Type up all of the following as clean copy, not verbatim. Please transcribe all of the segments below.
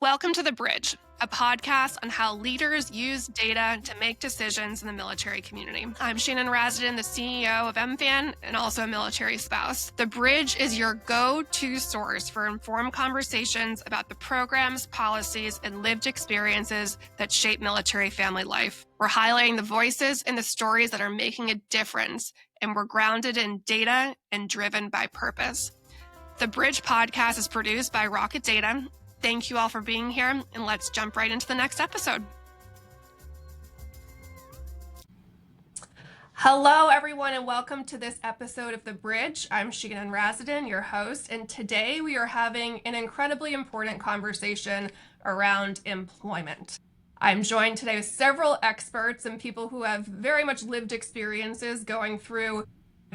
Welcome to The Bridge, a podcast on how leaders use data to make decisions in the military community. I'm Shannon Razsadin, the CEO of MFAN and also a military spouse. The Bridge is your go-to source for informed conversations about the programs, policies, and lived experiences that shape military family life. We're highlighting the voices and the stories that are making a difference, and we're grounded in data and driven by purpose. The Bridge podcast is produced by Rocket Data. Thank you all for being here, and let's jump right into the next episode. Hello, everyone, and welcome to this episode of The Bridge. I'm Shannon Razsadin, your host, and today we are having an incredibly important conversation around employment. I'm joined today with several experts and people who have very much lived experiences going through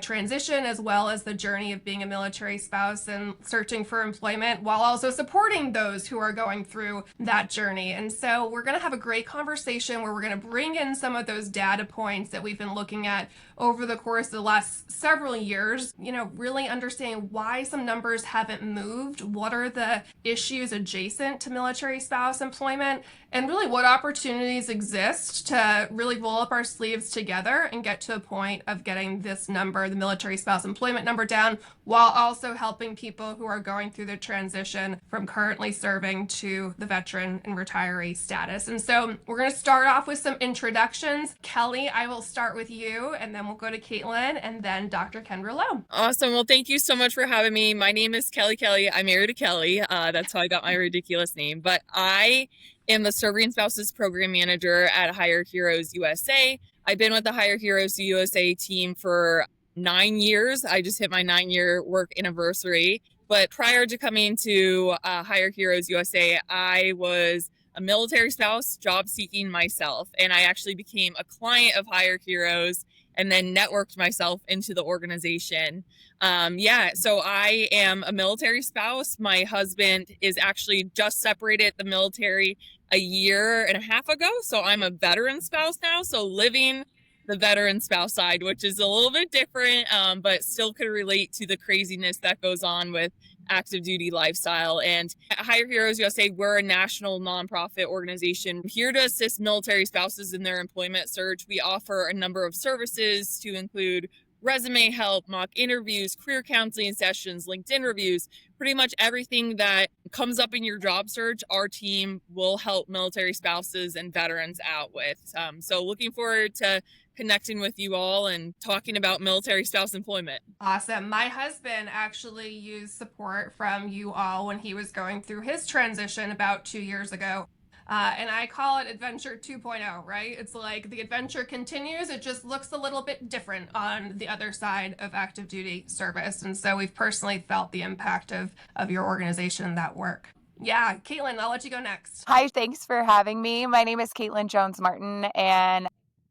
transition as well as the journey of being a military spouse and searching for employment while also supporting those who are going through that journey. And so we're going to have a great conversation where we're going to bring in some of those data points that we've been looking at over the course of the last several years, really understanding why some numbers haven't moved, what are the issues adjacent to military spouse employment, and really what opportunities exist to really roll up our sleeves together and get to a point of getting this number, the military spouse employment number, down, while also helping people who are going through the transition from currently serving to the veteran and retiree status. And so we're going to start off with some introductions. Kelly, I will start with you, and then we'll go to Caitlin, and then Dr. Kendra Lowe. Awesome. Well, thank you so much for having me. My name is Kelly. I'm married to Kelly. That's how I got my ridiculous name. But I am the Serving Spouses Program Manager at Hire Heroes USA. I've been with the Hire Heroes USA team for 9 years. I just hit my 9-year work anniversary. But prior to coming to Hire Heroes USA, I was a military spouse, job seeking myself. And I actually became a client of Hire Heroes and then networked myself into the organization. So I am a military spouse. My husband is actually just separated the military a year and a half ago. So I'm a veteran spouse now. So living the veteran spouse side, which is a little bit different, but still could relate to the craziness that goes on with active duty lifestyle. And at Hire Heroes USA, we're a national nonprofit organization here to assist military spouses in their employment search. We offer a number of services to include resume help, mock interviews, career counseling sessions, LinkedIn reviews, pretty much everything that comes up in your job search, our team will help military spouses and veterans out with. So looking forward to connecting with you all and talking about military spouse employment. Awesome. My husband actually used support from you all when he was going through his transition about 2 years ago. And I call it Adventure 2.0, right? It's like the adventure continues. It just looks a little bit different on the other side of active duty service. And so we've personally felt the impact of your organization and that work. Yeah, Caitlin, I'll let you go next. Hi, thanks for having me. My name is Caitlin Jones-Martin, and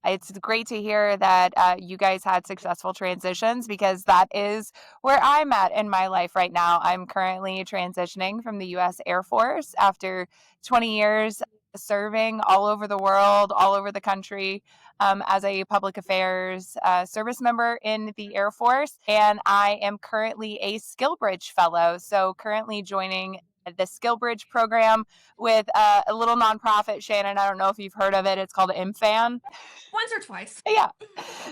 it's great to hear that you guys had successful transitions, because that is where I'm at in my life right now. I'm currently transitioning from the U.S. Air Force after 20 years serving all over the world, all over the country, as a public affairs service member in the Air Force. And I am currently a SkillBridge fellow. So currently joining the SkillBridge program with a little nonprofit, Shannon. I don't know if you've heard of it. It's called MFAN. Once or twice. Yeah.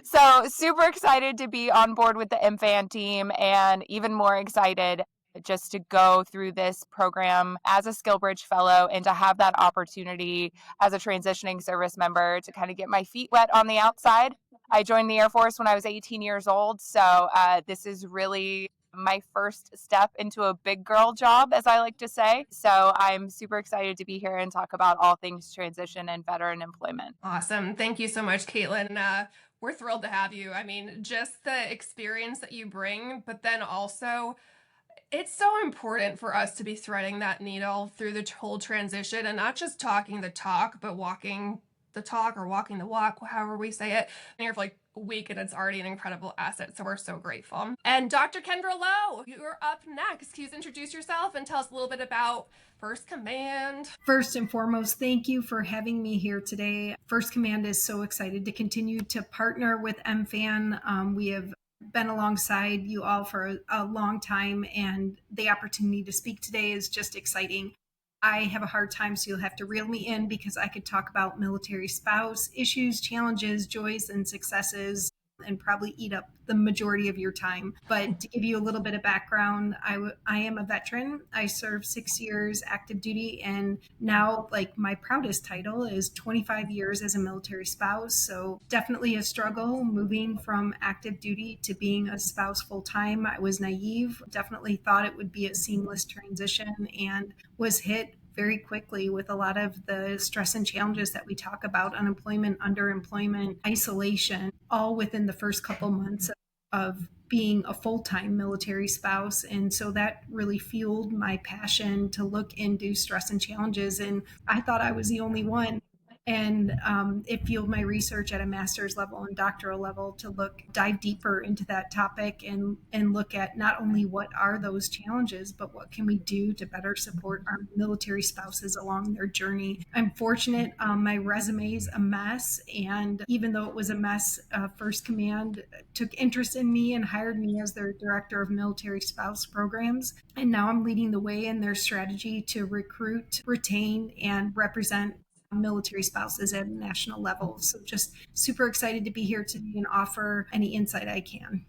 So super excited to be on board with the MFAN team, and even more excited just to go through this program as a SkillBridge fellow and to have that opportunity as a transitioning service member to kind of get my feet wet on the outside. I joined the Air Force when I was 18 years old. So this is really my first step into a big girl job, as I like to say. So I'm super excited to be here and talk about all things transition and veteran employment. Awesome. Thank you so much, Caitlin. We're thrilled to have you. I mean, just the experience that you bring, but then also it's so important for us to be threading that needle through the whole transition and not just talking the talk, but walking the talk or walking the walk, however we say it. And you're like a week and it's already an incredible asset. So we're so grateful. And Dr. Kendra Lowe, you're up next. Can you introduce yourself and tell us a little bit about First Command? First and foremost, thank you for having me here today. First Command is so excited to continue to partner with MFAN. We have been alongside you all for a long time, and the opportunity to speak today is just exciting. I have a hard time, so you'll have to reel me in because I could talk about military spouse issues, challenges, joys, and successes, and probably eat up the majority of your time. But to give you a little bit of background, I am a veteran. I served 6 years active duty, and now, like, my proudest title is 25 years as a military spouse. So definitely a struggle moving from active duty to being a spouse full time. I was naive, definitely thought it would be a seamless transition, and was hit very quickly with a lot of the stress and challenges that we talk about: unemployment, underemployment, isolation, all within the first couple months of being a full-time military spouse. And so that really fueled my passion to look into stress and challenges. And I thought I was the only one. And it fueled my research at a master's level and doctoral level to dive deeper into that topic, and look at not only what are those challenges, but what can we do to better support our military spouses along their journey. I'm fortunate. My resume is a mess, and even though it was a mess, First Command took interest in me and hired me as their director of military spouse programs. And now I'm leading the way in their strategy to recruit, retain, and represent military spouses at a national level. So just super excited to be here today and offer any insight I can.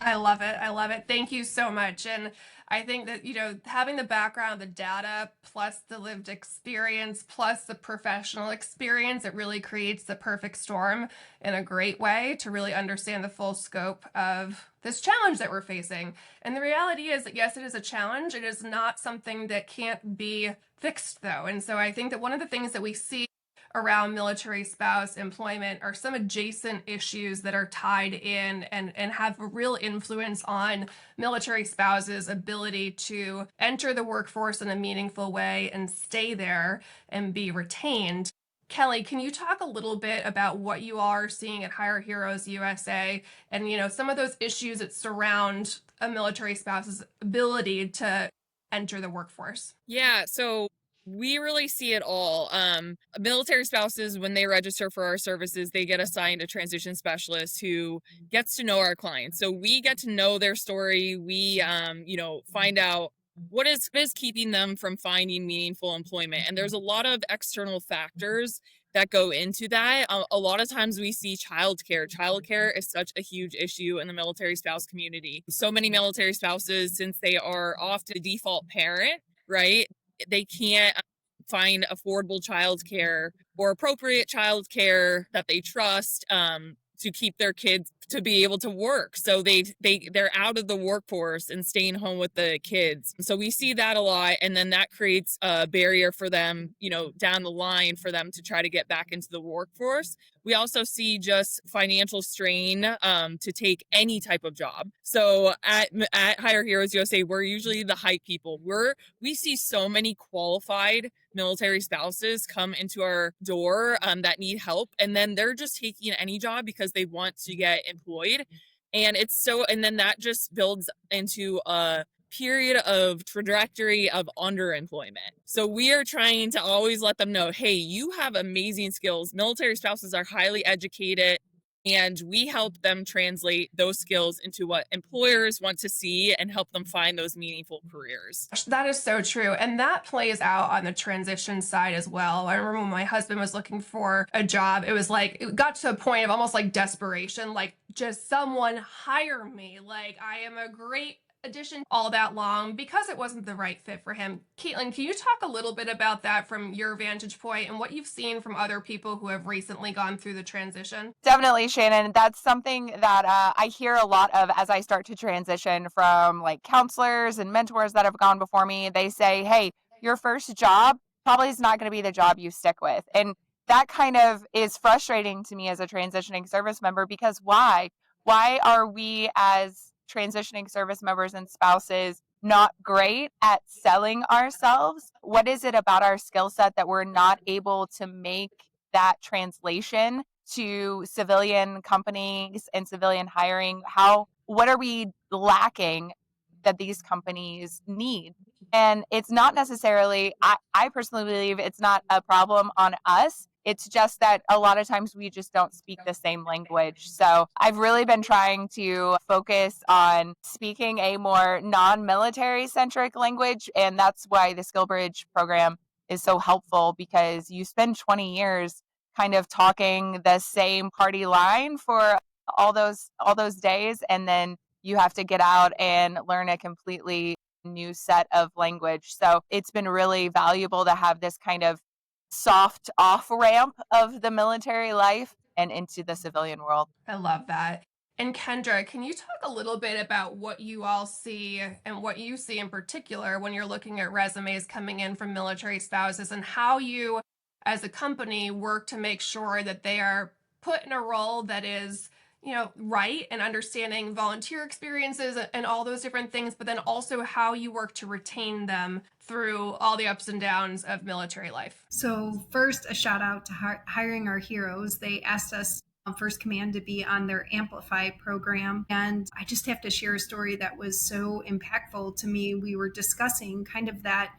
I love it. I love it. Thank you so much. And I think that, having the background, the data, plus the lived experience, plus the professional experience, it really creates the perfect storm in a great way to really understand the full scope of this challenge that we're facing. And the reality is that, yes, it is a challenge. It is not something that can't be fixed, though. And so I think that one of the things that we see around military spouse employment are some adjacent issues that are tied in and have a real influence on military spouses' ability to enter the workforce in a meaningful way and stay there and be retained. Kelly, can you talk a little bit about what you are seeing at Hire Heroes USA and some of those issues that surround a military spouse's ability to enter the workforce? Yeah, so we really see it all. Military spouses, when they register for our services, they get assigned a transition specialist who gets to know our clients. So we get to know their story. We, find out what is keeping them from finding meaningful employment. And there's a lot of external factors that go into that. A lot of times we see childcare. Childcare is such a huge issue in the military spouse community. So many military spouses, since they are often the default parent, right? They can't find affordable childcare or appropriate childcare that they trust to keep their kids to be able to work. So they're out of the workforce and staying home with the kids. So we see that a lot, and then that creates a barrier for them, down the line for them to try to get back into the workforce. We also see just financial strain to take any type of job. So at Hire Heroes USA, we're usually the hype people. We see so many qualified military spouses come into our door that need help, and then they're just taking any job because they want to get employed. And and then that just builds into a period of trajectory of underemployment. So we are trying to always let them know, hey, you have amazing skills. Military spouses are highly educated, and we help them translate those skills into what employers want to see and help them find those meaningful careers. That is so true. And that plays out on the transition side as well. I remember when my husband was looking for a job, it got to a point of almost like desperation, like, just someone hire me. Like, I am a great addition all that long, because it wasn't the right fit for him. Caitlin, can you talk a little bit about that from your vantage point and what you've seen from other people who have recently gone through the transition? Definitely, Shannon. That's something that I hear a lot of as I start to transition from like counselors and mentors that have gone before me. They say, hey, your first job probably is not going to be the job you stick with. And that kind of is frustrating to me as a transitioning service member, because why? Why are we as transitioning service members and spouses not great at selling ourselves? What is it about our skill set that we're not able to make that translation to civilian companies and civilian hiring? What are we lacking that these companies need? And it's not necessarily, I personally believe it's not a problem on us. It's just that a lot of times we just don't speak the same language. So I've really been trying to focus on speaking a more non-military centric language. And that's why the Skill Bridge program is so helpful, because you spend 20 years kind of talking the same party line for all those days, and then you have to get out and learn a completely new set of language. So it's been really valuable to have this kind of soft off ramp of the military life and into the civilian world. I love that. And Kendra, can you talk a little bit about what you all see and what you see in particular when you're looking at resumes coming in from military spouses, and how you, as a company, work to make sure that they are put in a role that is, right, and understanding volunteer experiences and all those different things, but then also how you work to retain them through all the ups and downs of military life? So, first, a shout out to Hiring Our Heroes. They asked us, First Command, to be on their Amplify program. And I just have to share a story that was so impactful to me. We were discussing kind of that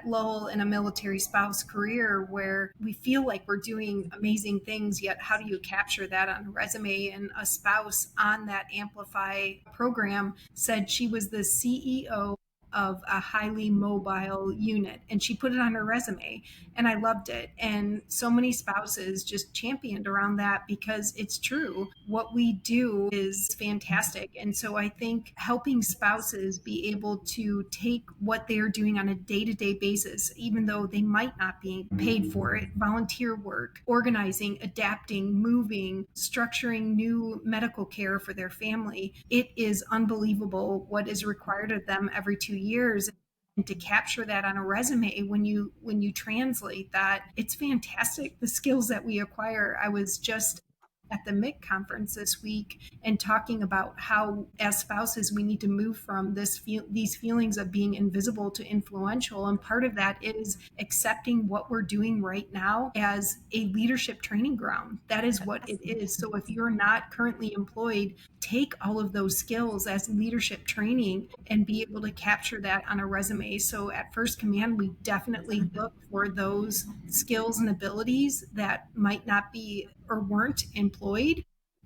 lull in a military spouse career where we feel like we're doing amazing things, yet how do you capture that on a resume? And a spouse on that Amplify program said she was the CEO of a highly mobile unit, and she put it on her resume, and I loved it. And so many spouses just championed around that, because it's true, what we do is fantastic. And so I think helping spouses be able to take what they're doing on a day-to-day basis, even though they might not be paid for it, volunteer work, organizing, adapting, moving, structuring new medical care for their family, it is unbelievable what is required of them every 2 years. And to capture that on a resume, when you translate that, it's fantastic, the skills that we acquire. I was just at the MIC conference this week and talking about how, as spouses, we need to move from these feelings of being invisible to influential. And part of that is accepting what we're doing right now as a leadership training ground. That is what it is. So if you're not currently employed, take all of those skills as leadership training and be able to capture that on a resume. So at First Command, we definitely look for those skills and abilities that might not be or weren't employed,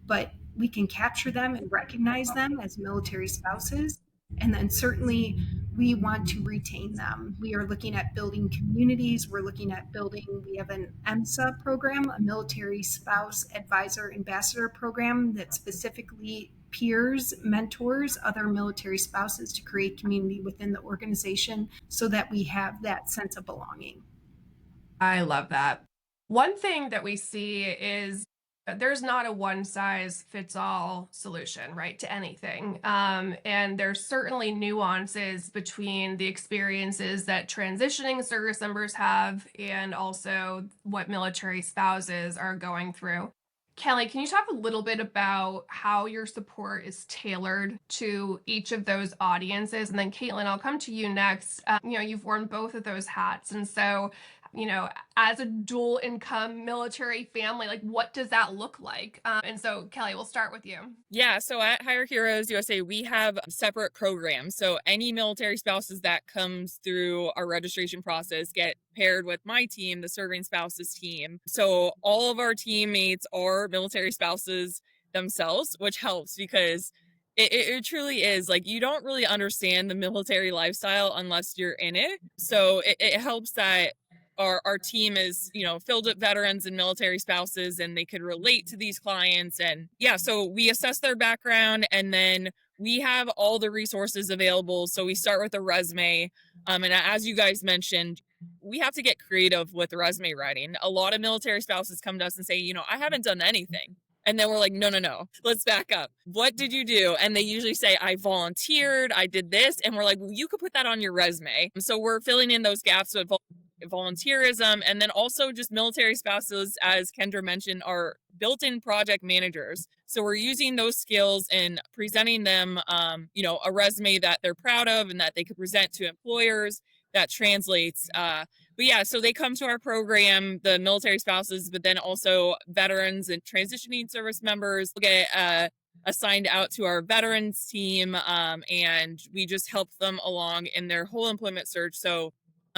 but we can capture them and recognize them as military spouses. And then certainly we want to retain them. We are looking at building communities. We have an MSA program, a military spouse advisor ambassador program, that specifically peers, mentors other military spouses to create community within the organization, so that we have that sense of belonging. I love that. One thing that we see is there's not a one size fits all solution, right, to anything. And there's certainly nuances between the experiences that transitioning service members have and also what military spouses are going through. Kelly, can you talk a little bit about how your support is tailored to each of those audiences? And then Caitlin, I'll come to you next. You've worn both of those hats. And so, as a dual income military family, like, what does that look like? And so, Kelly, we'll start with you. Yeah, so at Hire Heroes USA, we have separate programs. So any military spouses that comes through our registration process get paired with my team, the Serving Spouses team. So all of our teammates are military spouses themselves, which helps because it truly is like, you don't really understand the military lifestyle unless you're in it. So it helps that our team is, filled with veterans and military spouses, and they could relate to these clients. And yeah, so we assess their background, and then we have all the resources available. So we start with a resume. And as you guys mentioned, we have to get creative with the resume writing. A lot of military spouses come to us and say, I haven't done anything. And then we're like, no, let's back up. What did you do? And they usually say, I volunteered, I did this. And we're like, well, you could put that on your resume. So we're filling in those gaps with volunteerism. And then also just military spouses, as Kendra mentioned, are built-in project managers. So we're using those skills and presenting them, a resume that they're proud of and that they could present to employers that translates. But yeah, so they come to our program, the military spouses, but then also veterans and transitioning service members get assigned out to our veterans team, and we just help them along in their whole employment search. So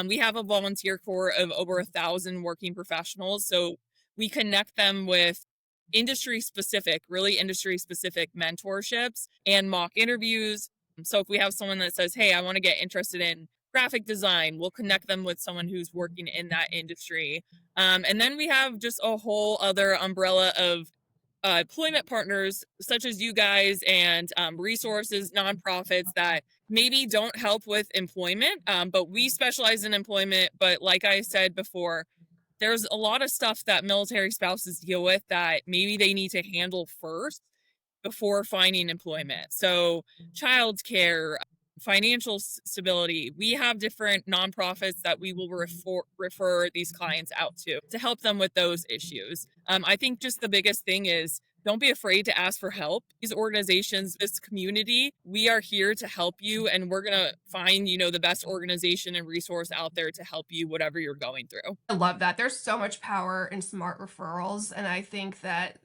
we have a volunteer corps of over 1,000 working professionals. So we connect them with really industry specific mentorships and mock interviews. So if we have someone that says, hey, I want to get interested in graphic design, we'll connect them with someone who's working in that industry. And then we have just a whole other umbrella of employment partners such as you guys and resources, nonprofits that maybe don't help with employment, but we specialize in employment. But like I said before, there's a lot of stuff that military spouses deal with that maybe they need to handle first before finding employment. So childcare, financial stability. We have different nonprofits that we will refer these clients out to help them with those issues. I think just the biggest thing is don't be afraid to ask for help. These organizations, this community, we are here to help you, and we're going to find, the best organization and resource out there to help you, whatever you're going through. I love that. There's so much power in smart referrals. And I think that,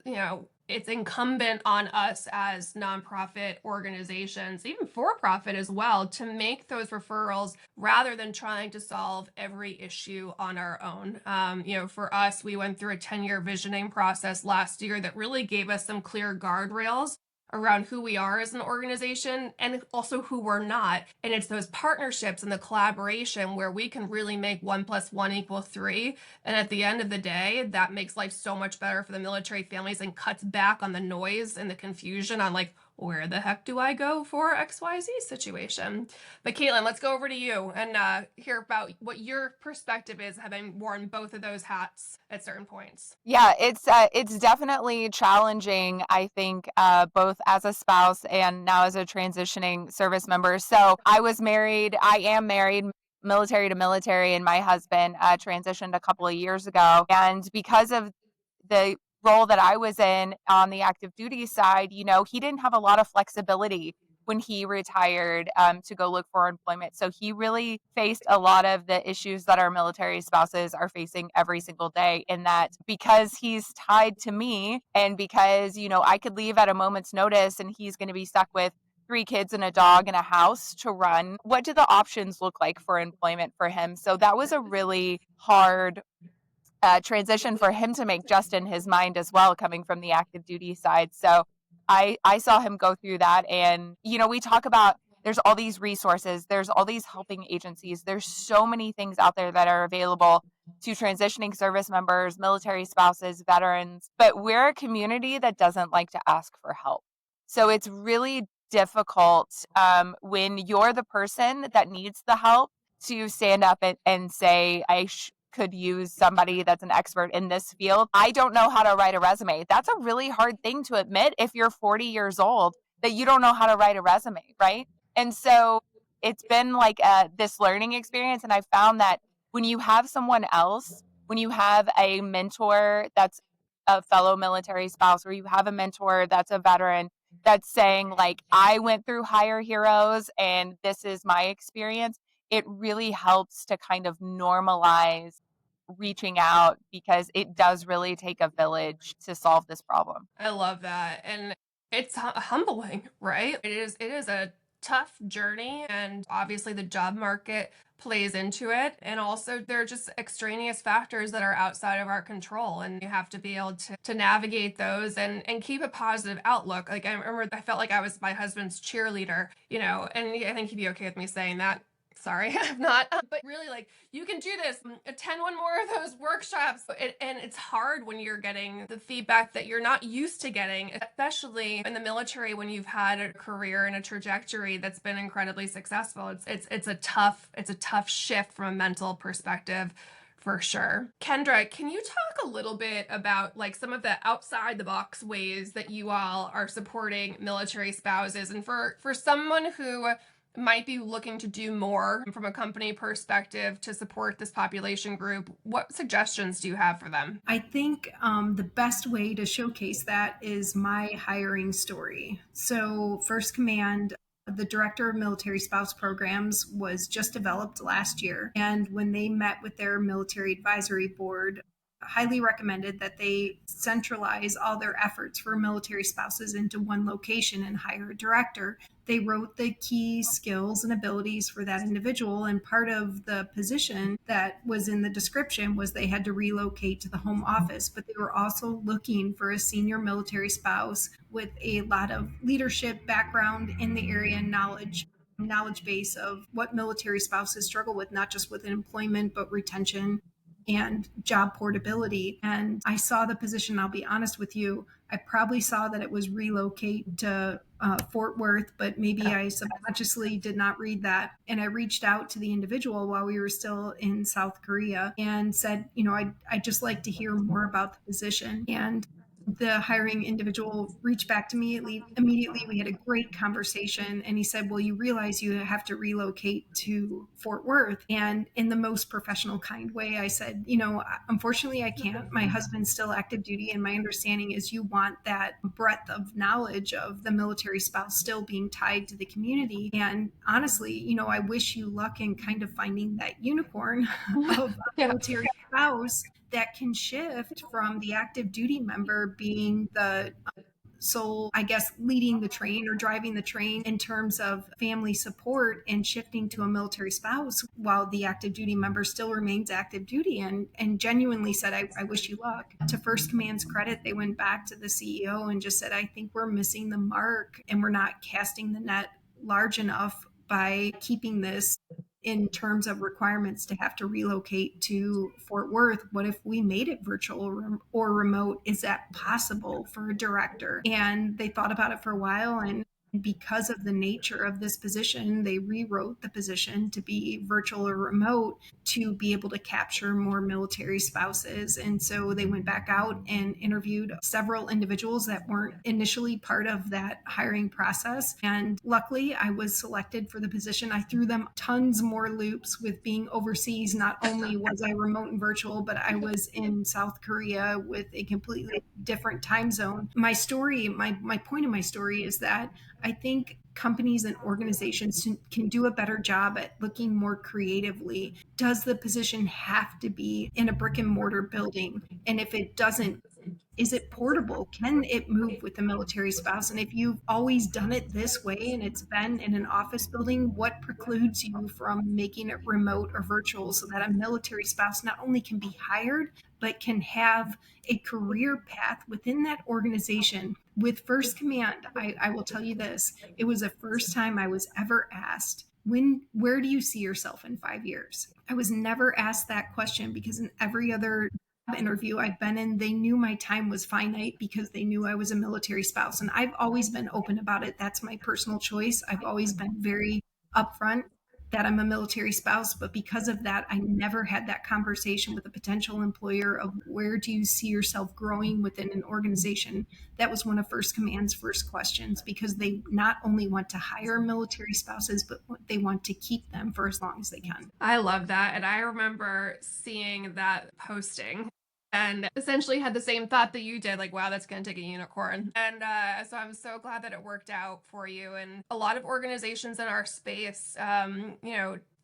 it's incumbent on us as nonprofit organizations, even for profit as well, to make those referrals rather than trying to solve every issue on our own. For us, we went through a 10-year visioning process last year that really gave us some clear guardrails around who we are as an organization and also who we're not. And it's those partnerships and the collaboration where we can really make 1 + 1 = 3. And at the end of the day, that makes life so much better for the military families and cuts back on the noise and the confusion on where the heck do I go for XYZ situation? But Caitlin, let's go over to you and hear about what your perspective is, having worn both of those hats at certain points. Yeah, it's definitely challenging, I think, both as a spouse and now as a transitioning service member. So I am married, military to military, and my husband transitioned a couple of years ago. And because of the role that I was in on the active duty side, he didn't have a lot of flexibility when he retired to go look for employment. So he really faced a lot of the issues that our military spouses are facing every single day, in that because he's tied to me and because, I could leave at a moment's notice and he's going to be stuck with 3 kids and a dog and a house to run. What do the options look like for employment for him? So that was a really hard transition for him to make, just in his mind as well, coming from the active duty side. So I saw him go through that. And, we talk about there's all these resources, there's all these helping agencies, there's so many things out there that are available to transitioning service members, military spouses, veterans, but we're a community that doesn't like to ask for help. So it's really difficult when you're the person that needs the help to stand up and say, could use somebody that's an expert in this field. I don't know how to write a resume. That's a really hard thing to admit if you're 40 years old, that you don't know how to write a resume, right? And so it's been like this learning experience. And I found that when you have someone else, when you have a mentor that's a fellow military spouse, or you have a mentor that's a veteran that's saying, I went through Hire Heroes and this is my experience, it really helps to kind of normalize reaching out, because it does really take a village to solve this problem. I love that. And it's humbling, right? It is a tough journey, and obviously the job market plays into it. And also there are just extraneous factors that are outside of our control, and you have to be able to navigate those and keep a positive outlook. I remember I felt like I was my husband's cheerleader, and I think he'd be okay with me saying that. Sorry, I'm not. But really, you can do this. Attend one more of those workshops. And it's hard when you're getting the feedback that you're not used to getting, especially in the military when you've had a career and a trajectory that's been incredibly successful. It's a tough shift from a mental perspective, for sure. Kendra, can you talk a little bit about some of the outside the box ways that you all are supporting military spouses, and for someone who might be looking to do more from a company perspective to support this population group, what suggestions do you have for them? I think the best way to showcase that is my hiring story. So First Command, the Director of Military Spouse Programs, was just developed last year. And when they met with their military advisory board, highly recommended that they centralize all their efforts for military spouses into one location and hire a director. They wrote the key skills and abilities for that individual. And part of the position that was in the description was they had to relocate to the home office, but they were also looking for a senior military spouse with a lot of leadership background in the area and knowledge base of what military spouses struggle with, not just with employment, but retention and job portability. And I saw the position. I'll be honest with you, I probably saw that it was relocate to Fort Worth, but maybe I subconsciously did not read that. And I reached out to the individual while we were still in South Korea and said, I'd just like to hear more about the position. And the hiring individual reached back to me immediately. We had a great conversation, and he said, well, you realize you have to relocate to Fort Worth. And in the most professional kind way, I said, unfortunately I can't. My husband's still active duty, and my understanding is you want that breadth of knowledge of the military spouse still being tied to the community. And honestly, I wish you luck in kind of finding that unicorn of a military spouse that can shift from the active duty member being the sole, I guess, leading the train or driving the train in terms of family support, and shifting to a military spouse while the active duty member still remains active duty, and genuinely said, I wish you luck. To First Command's credit, they went back to the CEO and just said, I think we're missing the mark and we're not casting the net large enough by keeping this in terms of requirements to have to relocate to Fort Worth. What if we made it virtual or remote? Is that possible for a director? And they thought about it for a while, and because of the nature of this position, they rewrote the position to be virtual or remote to be able to capture more military spouses. And so they went back out and interviewed several individuals that weren't initially part of that hiring process. And luckily, I was selected for the position. I threw them tons more loops with being overseas. Not only was I remote and virtual, but I was in South Korea with a completely different time zone. My story, my point of my story is that I think companies and organizations can do a better job at looking more creatively. Does the position have to be in a brick and mortar building? And if it doesn't, is it portable? Can it move with the military spouse? And if you've always done it this way and it's been in an office building, what precludes you from making it remote or virtual so that a military spouse not only can be hired, but can have a career path within that organization? With First Command, I will tell you this, it was the first time I was ever asked, where do you see yourself in 5 years? I was never asked that question, because in every other interview I've been in, they knew my time was finite because they knew I was a military spouse. And I've always been open about it. That's my personal choice. I've always been very upfront that I'm a military spouse. But because of that, I never had that conversation with a potential employer of where do you see yourself growing within an organization. That was one of First Command's first questions, because they not only want to hire military spouses, but they want to keep them for as long as they can. I love that. And I remember seeing that posting and essentially had the same thought that you did, like, wow, that's going to take a unicorn. And so I'm so glad that it worked out for you. And a lot of organizations in our space,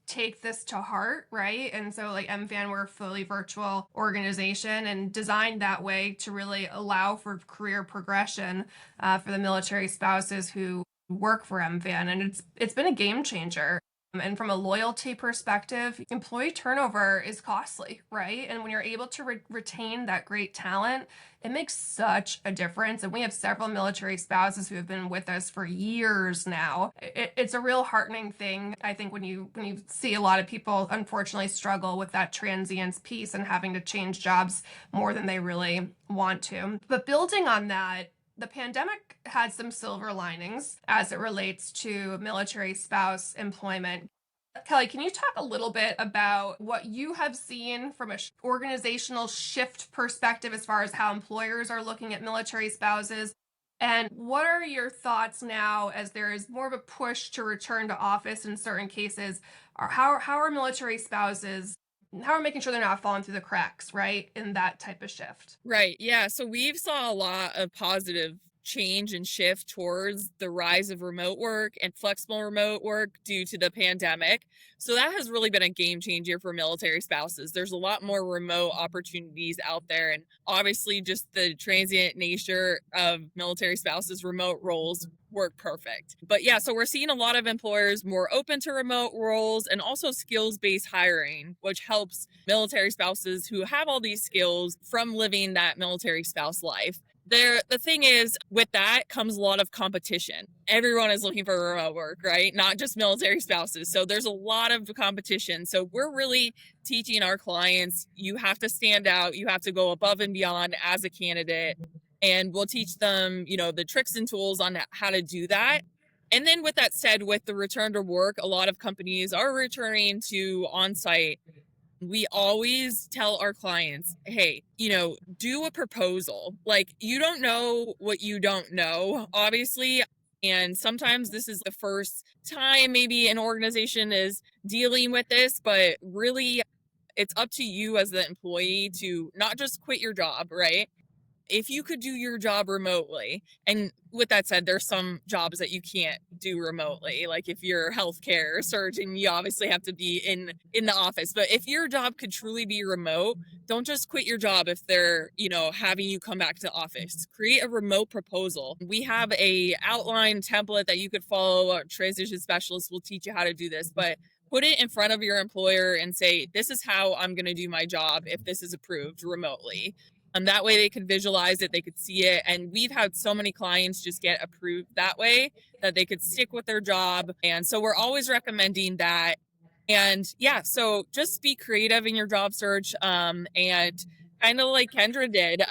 take this to heart, right? And so like MFAN, we're a fully virtual organization and designed that way to really allow for career progression for the military spouses who work for MFAN. And it's been a game changer. And from a loyalty perspective, employee turnover is costly, right? And when you're able to retain that great talent, it makes such a difference. And we have several military spouses who have been with us for years now. It's a real heartening thing, I think, when you see a lot of people unfortunately struggle with that transience piece and having to change jobs more than they really want to. But building on that, the pandemic had some silver linings as it relates to military spouse employment. Kelly, can you talk a little bit about what you have seen from an organizational shift perspective as far as how employers are looking at military spouses? And what are your thoughts now as there is more of a push to return to office in certain cases? How are military spouses, how are making sure they're not falling through the cracks, right, in that type of shift? Right. Yeah. So we've saw a lot of positive change and shift towards the rise of remote work and flexible remote work due to the pandemic. So that has really been a game changer for military spouses. There's a lot more remote opportunities out there. And obviously, just the transient nature of military spouses' remote roles work perfect. But yeah, so we're seeing a lot of employers more open to remote roles and also skills-based hiring, which helps military spouses who have all these skills from living that military spouse life. The thing is, with that comes a lot of competition. Everyone is looking for remote work, right? Not just military spouses. So there's a lot of competition. So we're really teaching our clients, you have to stand out, you have to go above and beyond as a candidate. And we'll teach them, the tricks and tools on how to do that. And then with that said, with the return to work, a lot of companies are returning to on-site. We always tell our clients, hey, do a proposal. Like, you don't know what you don't know, obviously. And sometimes this is the first time maybe an organization is dealing with this, but really it's up to you as the employee to not just quit your job, right? If you could do your job remotely, and with that said, there's some jobs that you can't do remotely. Like if you're a healthcare surgeon, you obviously have to be in the office. But if your job could truly be remote, don't just quit your job if they're, having you come back to the office. Create a remote proposal. We have a outline template that you could follow. Our transition specialists will teach you how to do this, but put it in front of your employer and say, this is how I'm going to do my job if this is approved remotely. That way they could visualize it, they could see it. And we've had so many clients just get approved that way that they could stick with their job. And so we're always recommending that. And yeah, so just be creative in your job search. And kind of like Kendra did,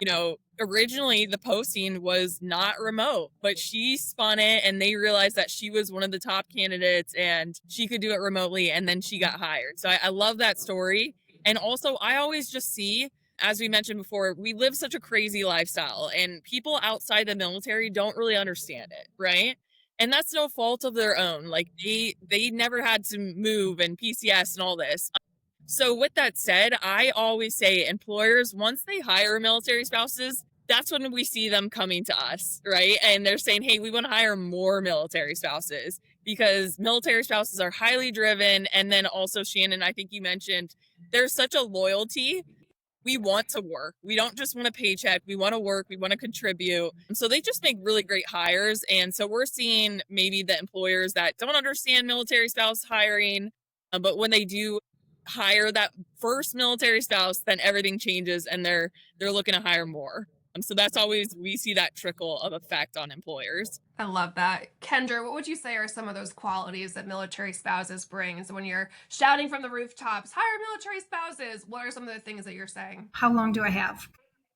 originally the posting was not remote, but she spun it and they realized that she was one of the top candidates and she could do it remotely. And then she got hired. So I love that story. And also I always just see, as we mentioned before, we live such a crazy lifestyle and people outside the military don't really understand it, right? And that's no fault of their own. Like they never had to move and PCS and all this. So with that said, I always say employers, once they hire military spouses, that's when we see them coming to us, right? And they're saying, hey, we want to hire more military spouses because military spouses are highly driven. And then also, Shannon, I think you mentioned there's such a loyalty. We want to work. We don't just want a paycheck. We want to work. We want to contribute. And so they just make really great hires. And so we're seeing maybe the employers that don't understand military spouse hiring, but when they do hire that first military spouse, then everything changes and they're looking to hire more. So that's always, we see that trickle of effect on employers. I love that. Kendra, what would you say are some of those qualities that military spouses bring? So when you're shouting from the rooftops, hire military spouses, what are some of the things that you're saying? How long do I have?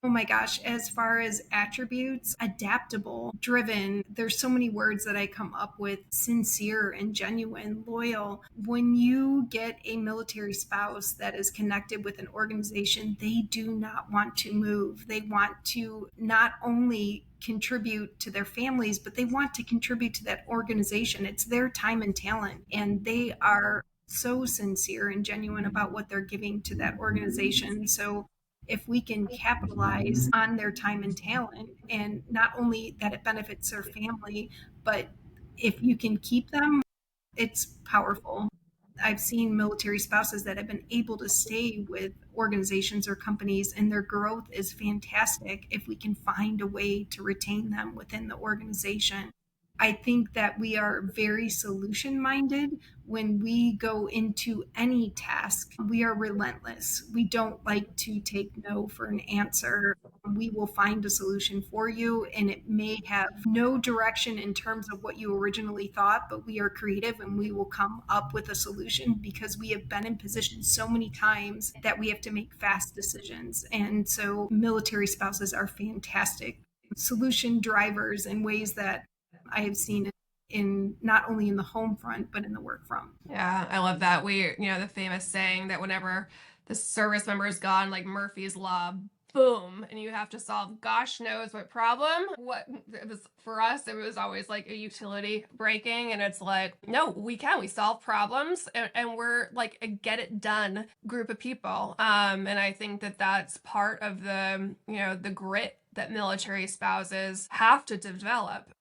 Oh my gosh, as far as attributes, adaptable, driven, there's so many words that I come up with: sincere and genuine, loyal. When you get a military spouse that is connected with an organization, they do not want to move. They want to not only contribute to their families, but they want to contribute to that organization. It's their time and talent, and they are so sincere and genuine about what they're giving to that organization. So if we can capitalize on their time and talent, and not only that it benefits their family, but if you can keep them, it's powerful. I've seen military spouses that have been able to stay with organizations or companies, and their growth is fantastic if we can find a way to retain them within the organization. I think that we are very solution minded when we go into any task. We are relentless. We don't like to take no for an answer. We will find a solution for you, and it may have no direction in terms of what you originally thought, but we are creative and we will come up with a solution because we have been in positions so many times that we have to make fast decisions. And so military spouses are fantastic solution drivers in ways that I have seen in not only in the home front, but in the work front. Yeah, I love that. The famous saying that whenever the service member is gone, like Murphy's Law, boom, and you have to solve gosh knows what problem. What it was for us, it was always like a utility breaking, and it's like, no, we solve problems, and we're like a get it done group of people. And I think that that's part of the the grit that military spouses have to develop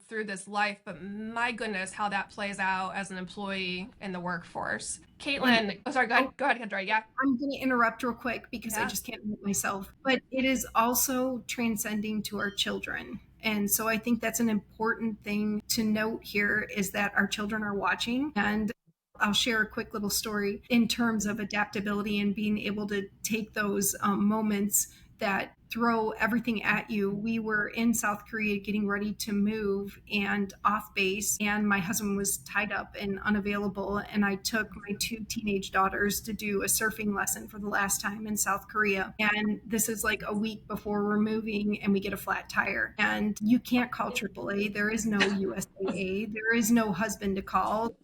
through this life, but my goodness, how that plays out as an employee in the workforce. Caitlin, sorry, go ahead, Kendra. Yeah. I'm going to interrupt real quick because I just can't mute myself. But it is also transcending to our children. And so I think that's an important thing to note here is that our children are watching. And I'll share a quick little story in terms of adaptability and being able to take those moments that throw everything at you. We were in South Korea getting ready to move and off base, and my husband was tied up and unavailable. And I took my two teenage daughters to do a surfing lesson for the last time in South Korea. And this is like a week before we're moving, and we get a flat tire. And you can't call AAA. There is no USAA. There is no husband to call.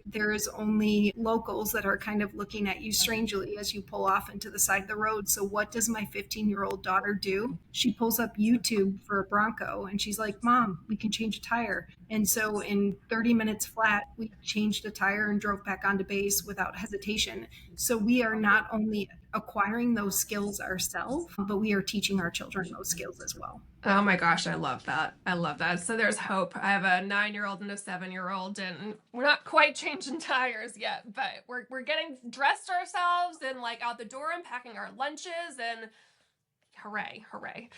There's only locals that are kind of looking at you strangely as you pull off into the side of the road. So what does my 15-year-old daughter do? She pulls up YouTube for a Bronco and she's like, Mom, we can change a tire. And so in 30 minutes flat, we changed a tire and drove back onto base without hesitation. So we are not only acquiring those skills ourselves, but we are teaching our children those skills as well. Oh my gosh, I love that. I love that. So there's hope. I have a 9-year-old and a 7-year-old, and we're not quite changing tires yet, but we're getting dressed ourselves and like out the door and packing our lunches, and hooray, hooray.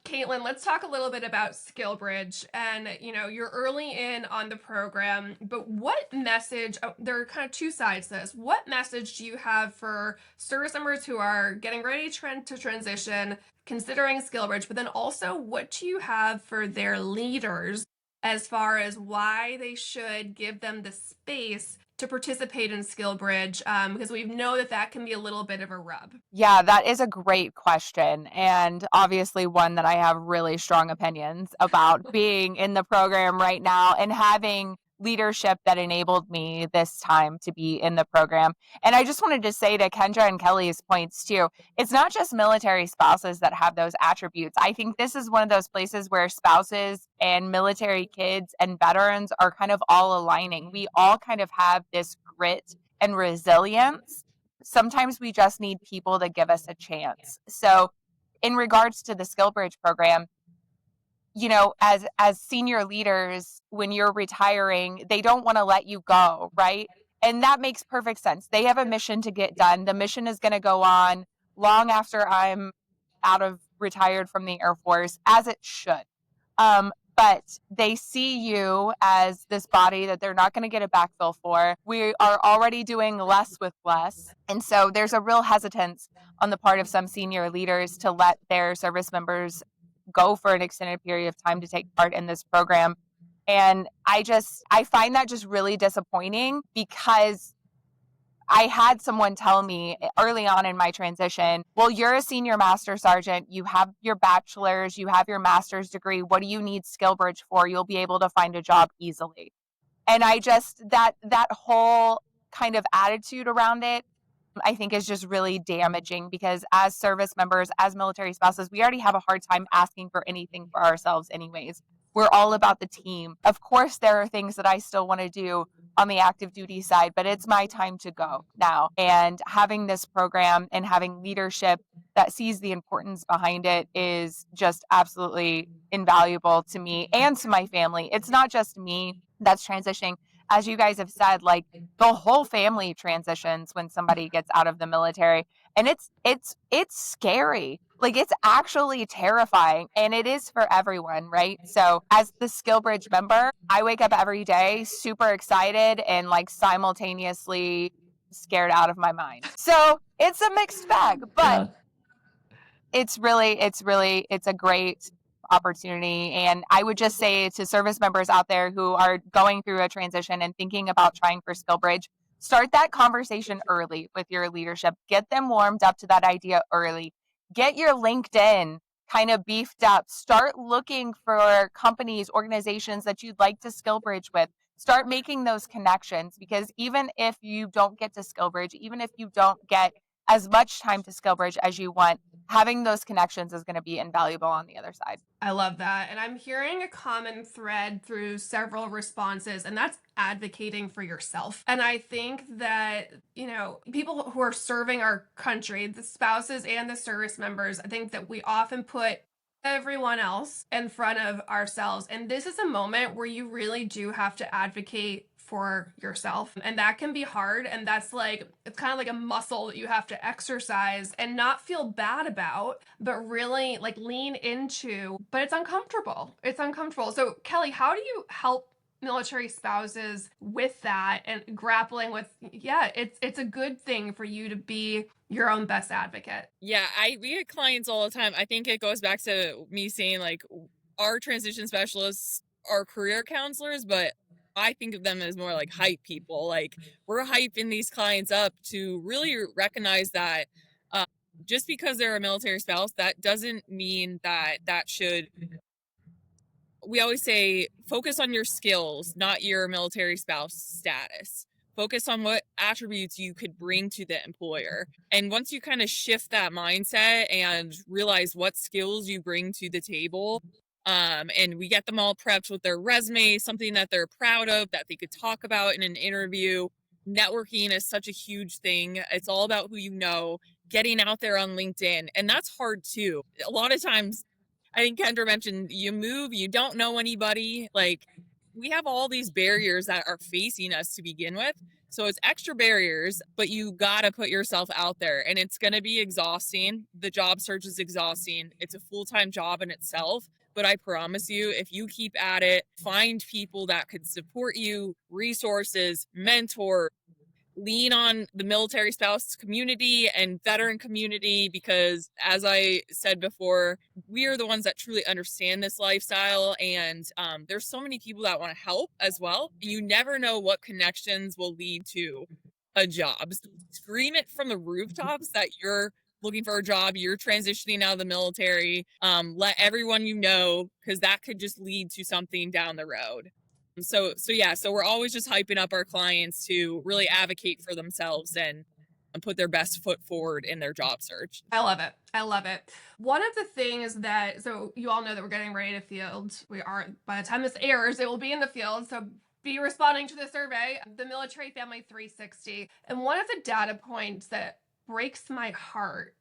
Caitlin, let's talk a little bit about SkillBridge. And, you're early in on the program, but what message, there are kind of two sides to this. What message do you have for service members who are getting ready to transition, considering SkillBridge, but then also what do you have for their leaders as far as why they should give them the space to participate in SkillBridge, because we know that can be a little bit of a rub? Yeah, that is a great question. And obviously one that I have really strong opinions about being in the program right now and having leadership that enabled me this time to be in the program. And I just wanted to say to Kendra and Kelly's points too, it's not just military spouses that have those attributes. I think this is one of those places where spouses and military kids and veterans are kind of all aligning. We all kind of have this grit and resilience. Sometimes we just need people to give us a chance. So in regards to the SkillBridge program, as senior leaders, when you're retiring, they don't want to let you go, right? And that makes perfect sense. They have a mission to get done. The mission is going to go on long after I'm retired from the Air Force, as it should. But they see you as this body that they're not going to get a backfill for. We are already doing less with less. And so there's a real hesitance on the part of some senior leaders to let their service members go for an extended period of time to take part in this program. And I find that just really disappointing, because I had someone tell me early on in my transition, well, you're a senior master sergeant, you have your bachelor's, you have your master's degree, what do you need SkillBridge for? You'll be able to find a job easily. And that whole kind of attitude around it, I think, is just really damaging, because as service members, as military spouses, we already have a hard time asking for anything for ourselves anyways. We're all about the team. Of course, there are things that I still want to do on the active duty side, but it's my time to go now. And having this program and having leadership that sees the importance behind it is just absolutely invaluable to me and to my family. It's not just me that's transitioning. As you guys have said, like, the whole family transitions when somebody gets out of the military, and it's scary. Like, it's actually terrifying, and it is for everyone, right? So as the SkillBridge member, I wake up every day super excited and like simultaneously scared out of my mind. So it's a mixed bag, but it's a great opportunity. And I would just say to service members out there who are going through a transition and thinking about trying for SkillBridge, start that conversation early with your leadership. Get them warmed up to that idea early. Get your LinkedIn kind of beefed up. Start looking for companies, organizations that you'd like to SkillBridge with. Start making those connections, because even if you don't get to SkillBridge, even if you don't get as much time to SkillBridge as you want, having those connections is going to be invaluable on the other side. I love that. And I'm hearing a common thread through several responses, and that's advocating for yourself. And I think that, people who are serving our country, the spouses and the service members, I think that we often put everyone else in front of ourselves. And this is a moment where you really do have to advocate for yourself. And that can be hard. And that's like, it's kind of like a muscle that you have to exercise and not feel bad about, but really like lean into. But it's uncomfortable. It's uncomfortable. So, Kelly, how do you help military spouses with that and grappling with, yeah, it's a good thing for you to be your own best advocate? Yeah, we get clients all the time. I think it goes back to me saying like our transition specialists are career counselors, but I think of them as more like hype people. Like we're hyping these clients up to really recognize that uh, just because they're a military spouse, that doesn't mean that should, we always say focus on your skills, not your military spouse status. Focus on what attributes you could bring to the employer. And once you kind of shift that mindset and realize what skills you bring to the table, and we get them all prepped with their resume, something that they're proud of, that they could talk about in an interview. Networking is such a huge thing. It's all about who you know, getting out there on LinkedIn. And that's hard too. A lot of times, I think Kendra mentioned you move, you don't know anybody. Like we have all these barriers that are facing us to begin with. So it's extra barriers, but you got to put yourself out there and it's going to be exhausting. The job search is exhausting. It's a full-time job in itself. But I promise you, if you keep at it, find people that could support you, resources, mentor, lean on the military spouse community and veteran community, because as I said before, we are the ones that truly understand this lifestyle. And there's so many people that want to help as well. You never know what connections will lead to a job. Scream it from the rooftops that you're looking for a job, you're transitioning out of the military. Let everyone you know, because that could just lead to something down the road. So we're always just hyping up our clients to really advocate for themselves and put their best foot forward in their job search. I love it. I love it. One of the things that, so you all know that we're getting ready to field. We are, by the time this airs, it will be in the field. So be responding to the survey, the Military Family 360. And one of the data points that breaks my heart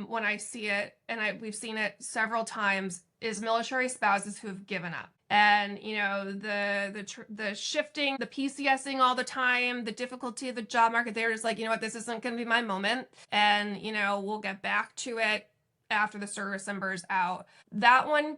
when I see it, and we've seen it several times, is military spouses who have given up. And you know, the shifting, the PCSing all the time, the difficulty of the job market, they're just like, you know what, this isn't going to be my moment, and you know, we'll get back to it after the service member's out. That one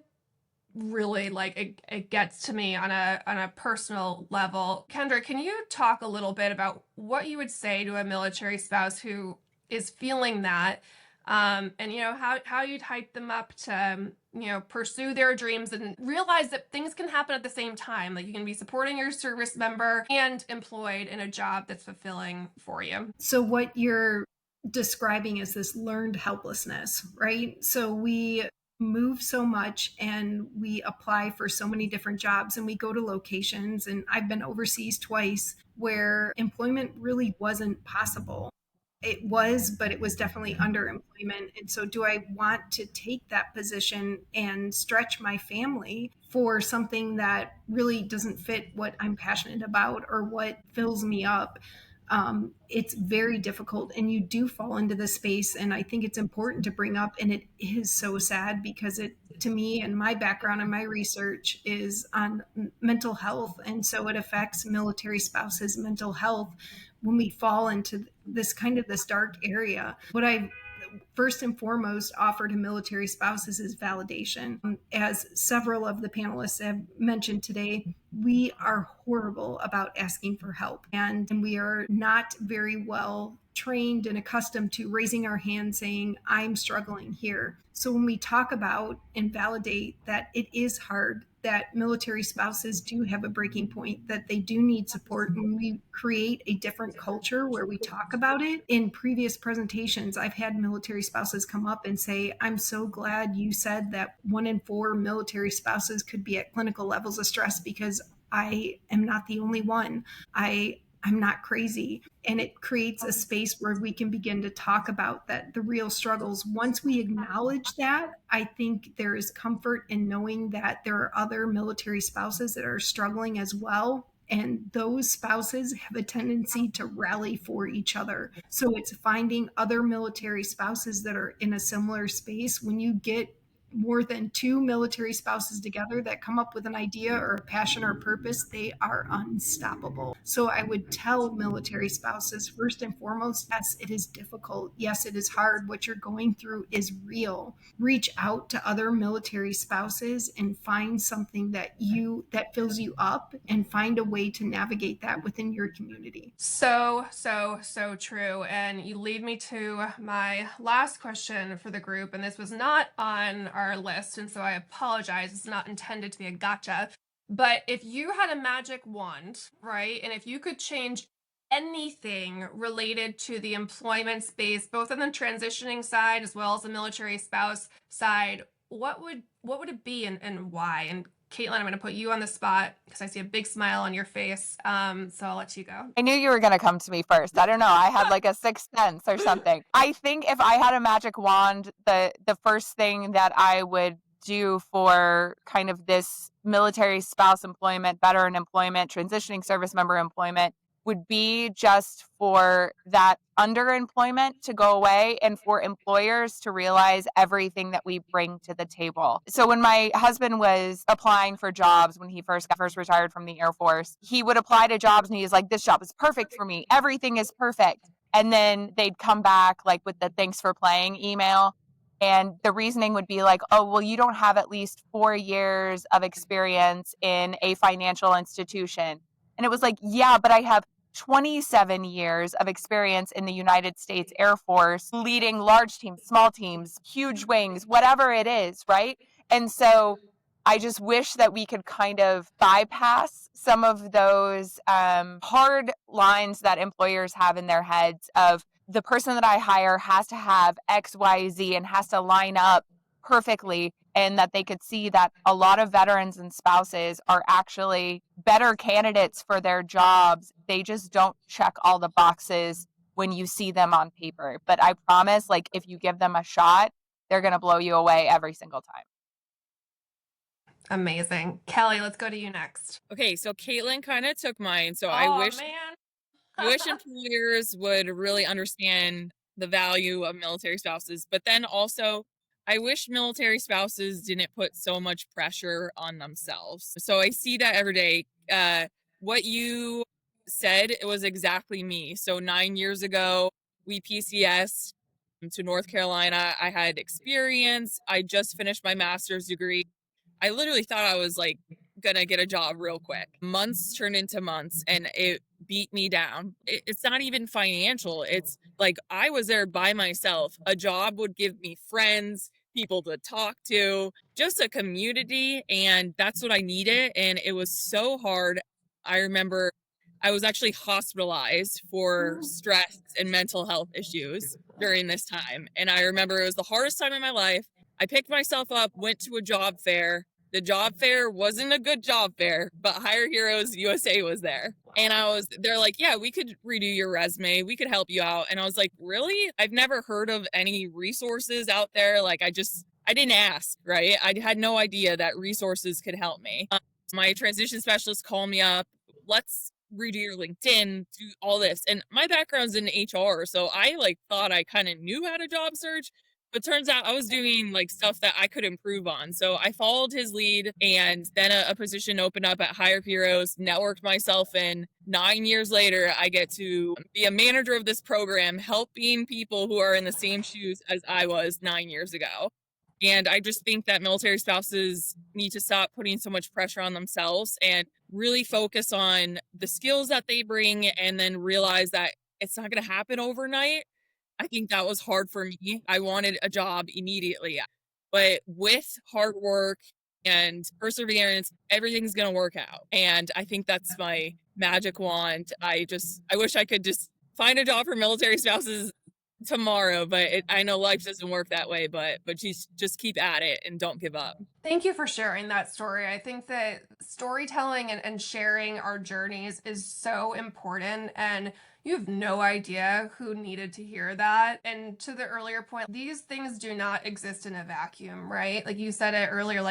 really, like, it gets to me on a personal level. Kendra, can you talk a little bit about what you would say to a military spouse who is feeling that, and you know, how you'd hype them up to you know, pursue their dreams and realize that things can happen at the same time. Like you can be supporting your service member and employed in a job that's fulfilling for you. So what you're describing is this learned helplessness, right? So we move so much and we apply for so many different jobs and we go to locations, and I've been overseas twice where employment really wasn't possible. It was, but it was definitely underemployment. And so, do I want to take that position and stretch my family for something that really doesn't fit what I'm passionate about or what fills me up? It's very difficult, and you do fall into the space. And I think it's important to bring up, and it is so sad because it, to me, and my background and my research is on mental health, and so it affects military spouses' mental health when we fall into this dark area. What I first and foremost offer to military spouses is validation. As several of the panelists have mentioned today, we are horrible about asking for help, and we are not very well trained and accustomed to raising our hand saying, I'm struggling here. So when we talk about and validate that it is hard, that military spouses do have a breaking point, that they do need support, when we create a different culture where we talk about it. In previous presentations, I've had military spouses come up and say, I'm so glad you said that 1 in 4 military spouses could be at clinical levels of stress, because I am not the only one. I'm not crazy. And it creates a space where we can begin to talk about that, the real struggles. Once we acknowledge that, I think there is comfort in knowing that there are other military spouses that are struggling as well. And those spouses have a tendency to rally for each other. So it's finding other military spouses that are in a similar space. When you get more than two military spouses together that come up with an idea or a passion or purpose, they are unstoppable. So I would tell military spouses, first and foremost, yes, it is difficult. Yes, it is hard. What you're going through is real. Reach out to other military spouses and find something that fills you up, and find a way to navigate that within your community. So true. And you lead me to my last question for the group. And this was not on our list. And so I apologize. It's not intended to be a gotcha. But if you had a magic wand, right? And if you could change anything related to the employment space, both on the transitioning side as well as the military spouse side, what would it be, and why? And Caitlin, I'm going to put you on the spot because I see a big smile on your face. So I'll let you go. I knew you were going to come to me first. I don't know. I had like a sixth sense or something. I think if I had a magic wand, the first thing that I would do for kind of this military spouse employment, veteran employment, transitioning service member employment would be just for that underemployment to go away and for employers to realize everything that we bring to the table. So when my husband was applying for jobs, when he first retired from the Air Force, he would apply to jobs and he was like, this job is perfect for me. Everything is perfect. And then they'd come back like with the thanks for playing email. And the reasoning would be like, oh, well, you don't have at least 4 years of experience in a financial institution. And it was like, yeah, but I have 27 years of experience in the United States Air Force, leading large teams, small teams, huge wings, whatever it is, right? And so I just wish that we could kind of bypass some of those hard lines that employers have in their heads of the person that I hire has to have X, Y, Z and has to line up perfectly, and that they could see that a lot of veterans and spouses are actually better candidates for their jobs. They just don't check all the boxes when you see them on paper. But I promise, like, if you give them a shot, they're going to blow you away every single time. Amazing. Kelly, let's go to you next. Okay, so Caitlin kind of took mine. So I wish employers would really understand the value of military spouses, but then also I wish military spouses didn't put so much pressure on themselves. So I see that every day. What you said, it was exactly me. So 9 years ago, we PCS to North Carolina. I had experience. I just finished my master's degree. I literally thought I was like gonna get a job real quick. Months turned into months and it beat me down. It's not even financial. It's like I was there by myself. A job would give me friends, people to talk to, just a community. And that's what I needed. And it was so hard. I remember I was actually hospitalized for stress and mental health issues during this time. And I remember it was the hardest time in my life. I picked myself up, went to a job fair. The job fair wasn't a good job fair, but Hire Heroes USA was there. And they're like, yeah, we could redo your resume. We could help you out. And I was like, really? I've never heard of any resources out there. Like, I didn't ask, right? I had no idea that resources could help me. My transition specialist called me up. Let's redo your LinkedIn, do all this. And my background's in HR. So I thought I kind of knew how to job search. But turns out I was doing stuff that I could improve on. So I followed his lead, and then a position opened up at Hire Heroes, networked myself in. 9 years later, I get to be a manager of this program, helping people who are in the same shoes as I was 9 years ago. And I just think that military spouses need to stop putting so much pressure on themselves and really focus on the skills that they bring, and then realize that it's not going to happen overnight. I think that was hard for me. I wanted a job immediately, but with hard work and perseverance, everything's going to work out. And I think that's my magic wand. I wish I could just find a job for military spouses tomorrow, but I know life doesn't work that way, but just keep at it and don't give up. Thank you for sharing that story. I think that storytelling and sharing our journeys is so important, and you have no idea who needed to hear that. And to the earlier point, these things do not exist in a vacuum, right? Like you said it earlier,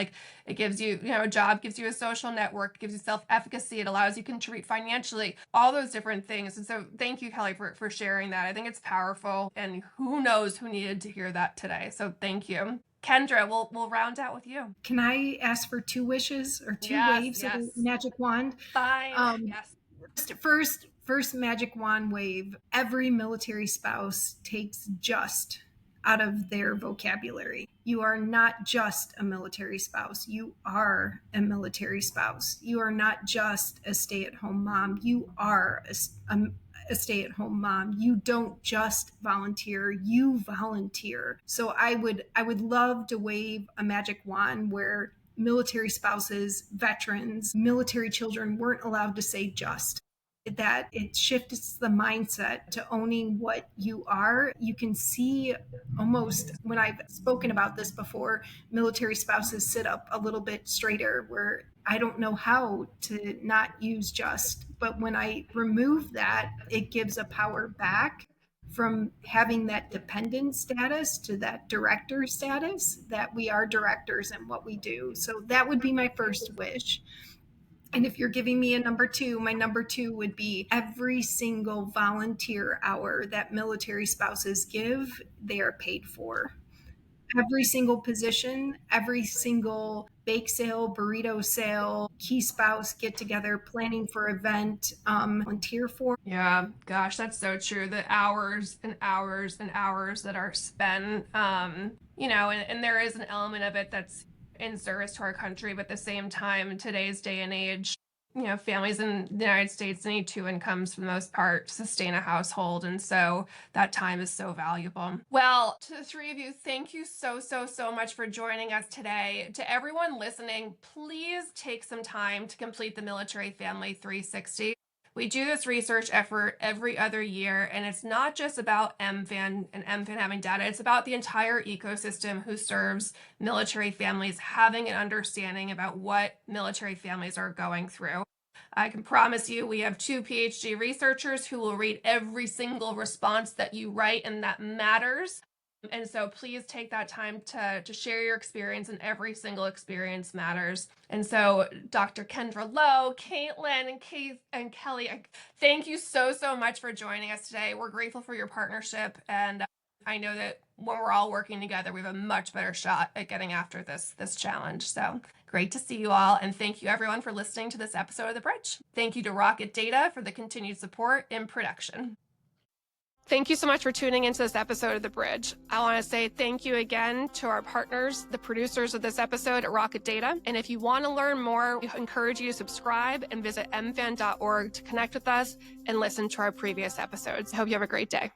it gives you, a job gives you a social network, gives you self-efficacy, it allows you to contribute financially, all those different things. And so thank you, Kelly, for sharing that. I think it's powerful, and who knows who needed to hear that today. So thank you. Kendra, we'll round out with you. Can I ask for 2 wishes or 2 Yes, waves of yes. the magic wand? Fine. Yes. First magic wand wave. Every military spouse takes just out of their vocabulary. You are not just a military spouse. You are a military spouse. You are not just a stay-at-home mom. You are a stay-at-home mom. You don't just volunteer, you volunteer. So I would love to wave a magic wand where military spouses, veterans, military children weren't allowed to say just. That it shifts the mindset to owning what you are. You can see almost, when I've spoken about this before, military spouses sit up a little bit straighter, where I don't know how to not use just, but when I remove that, it gives a power back from having that dependent status to that director status, that we are directors in what we do. So that would be my first wish. And if you're giving me a number 2, my number 2 would be every single volunteer hour that military spouses give, they are paid for. Every single position, every single bake sale, burrito sale, key spouse get together, planning for event, volunteer for. Yeah, gosh, that's so true. The hours and hours and hours that are spent, and there is an element of it that's in service to our country, but at the same time, in today's day and age, families in the United States need 2 incomes for the most part to sustain a household. And so that time is so valuable. Well, to the 3 of you, thank you so, so, so much for joining us today. To everyone listening, please take some time to complete the Military Family 360. We do this research effort every other year, and it's not just about MFAN and MFAN having data. It's about the entire ecosystem who serves military families having an understanding about what military families are going through. I can promise you we have 2 PhD researchers who will read every single response that you write, and that matters. And so please take that time to share your experience, and every single experience matters. And so Dr. Kendra Lowe, Caitlin, and Kelly, thank you so, so much for joining us today. We're grateful for your partnership. And I know that when we're all working together, we have a much better shot at getting after this challenge. So great to see you all. And thank you everyone for listening to this episode of The Bridge. Thank you to Rocket Data for the continued support in production. Thank you so much for tuning into this episode of The Bridge. I want to say thank you again to our partners, the producers of this episode at Rocket Data. And if you want to learn more, we encourage you to subscribe and visit mfan.org to connect with us and listen to our previous episodes. I hope you have a great day.